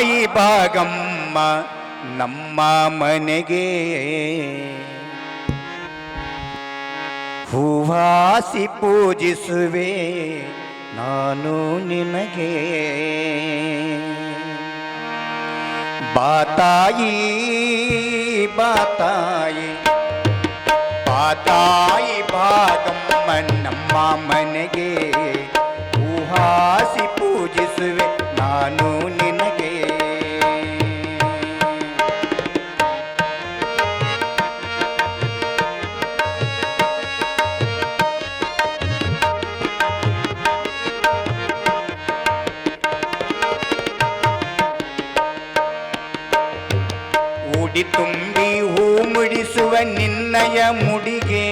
ಬಾತಾಯಿ ಭಾಗಮ್ಮ ನಮ್ಮ ಮನೆಗೆ ಹೂವಾಸಿ ಪೂಜಿಸುವೆ ನಾನು ನಿನಗೆ ಬಾತಾಯಿ ಬಾತಾಯಿ ಬಾತಾಯಿ ಭಾಗಮ್ಮ ನಮ್ಮ ಮನೆಗೆ ಹೂವಾಸಿ ಪೂಜಿಸುವೆ ನಾನು ನಿನಗೆ ಉಡಿ ತುಂಬಿ ಹೂ ಮುಡಿಸುವ ನಿನ್ನಯ ಮುಡಿಗೆ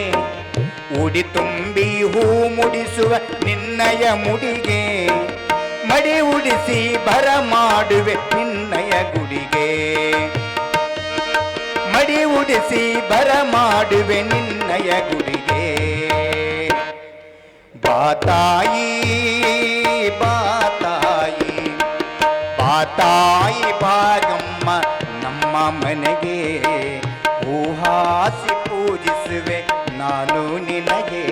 ಉಡಿ ತುಂಬಿ ಹೂ ಮುಡಿಸುವ ನಿನ್ನಯ ಮುಡಿಗೆ ಮಡಿ ಉಡಿಸಿ ಬರ ಮಾಡುವೆ ನಿನ್ನಯ ಗುಡಿಗೆ ಮಡಿ ಉಡಿಸಿ ಬರ ಮಾಡುವೆ ನಿನ್ನಯ ಗುಡಿಗೆ ಬಾತಾಯಿ ಬಾತಾಯಿ ಬಾತಾಯಿ ಭಾಗಮ್ಮ ನಮ್ಮ ಮನೆಗೆ ಹೂಹಾಸಿ ಪೂಜಿಸುವೆ ನಾನು ನಿನಗೆ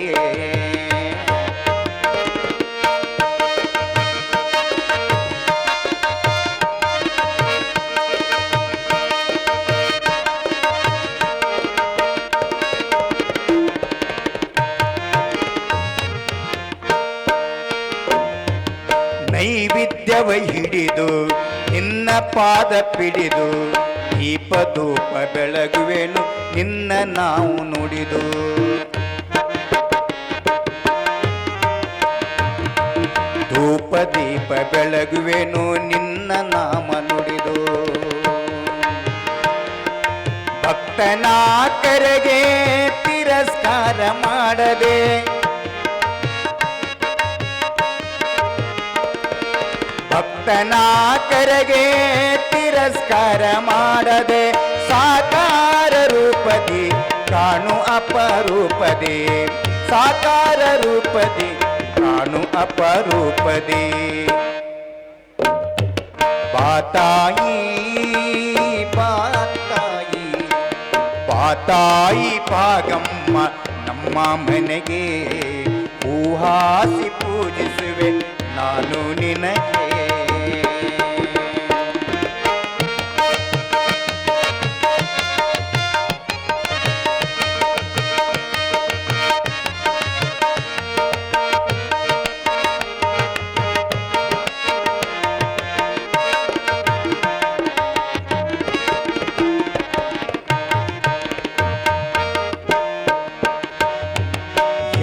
ನೈವೇದ್ಯವ ಹಿಡಿದು ನಿನ್ನ ಪಾದ ಪಿಡಿದು ದೀಪ ಧೂಪ ಬೆಳಗುವೆನು ನಿನ್ನ ನಾವು ನುಡಿದು ಧೂಪ ದೀಪ ಬೆಳಗುವೆನು ನಿನ್ನ ನಾಮ ನುಡಿದು ಭಕ್ತನ ಕರೆಗೆ ತಿರಸ್ಕಾರ ಮಾಡದೆ ಭಕ್ತನ ಕರೆಗೆ ತಿರಸ್ಕಾರ ಮಾಡದೆ ಸಾಕಾರ ರೂಪದಿ ಕಾಣು ಅಪರೂಪದಿ ಸಾಕಾರ ರೂಪದಿ ಕಾಣು ಅಪರೂಪದಿ ಬಾತಾಯಿ ಬಾತಾಯಿ ಬಾತಾಯಿ ಭಾಗಮ್ಮ ನಮ್ಮ ಮನೆಗೆ ಹೂಹಾಸಿ ಪೂಜಿಸುವೆ ನಾನು ನಿನಗೆ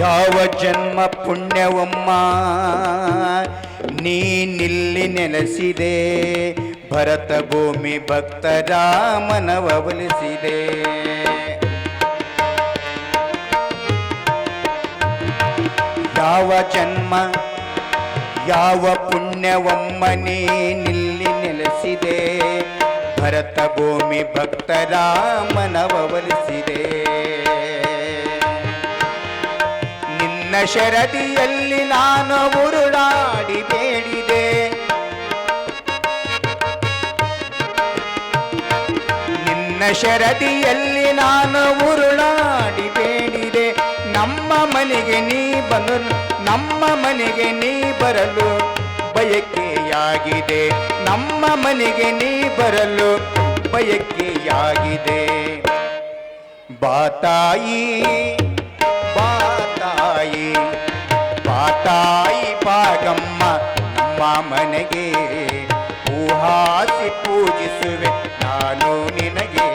ಯಾವ ಜನ್ಮ ಪುಣ್ಯವಮ್ಮ ನೀನಿಲ್ಲಿ ನೆಲೆಸಿದೆ ಭರತ ಭೂಮಿ ಭಕ್ತರ ಮನವೊಲಿಸಿದೆ ಯಾವ ಜನ್ಮ ಯಾವ ಪುಣ್ಯವಮ್ಮ ನೀನಿಲ್ಲಿ ನೆಲೆಸಿದೆ ಭರತ ಭೂಮಿ ಭಕ್ತರ ಮನವೊಲಿಸಿದೆ ನಿನ್ನ ಶರದಿಯಲ್ಲಿ ನಾನು ಉರುಳಾಡಿ ಬೇಡಿದೆ ನಿನ್ನ ಶರದಿಯಲ್ಲಿ ನಾನು ಉರುಳಾಡಿ ಬೇಡಿದೆ ನಮ್ಮ ಮನೆಗೆ ನೀ ಬಂದರು ನಮ್ಮ ಮನೆಗೆ ನೀ ಬರಲು ಬಯಕೆಯಾಗಿದೆ ನಮ್ಮ ಮನೆಗೆ ನೀ ಬರಲು ಬಯಕೆಯಾಗಿದೆ ಬಾತಾಯಿ ಬಾತಾಯಿ ಬಾತಾಯಿ ಭಾಗಮ್ಮ ನಮ್ಮ ಮನೆಗೆ ಹೂಹಾಸಿ ಪೂಜಿಸುವೆ ನಾನು ನಿನಗೆ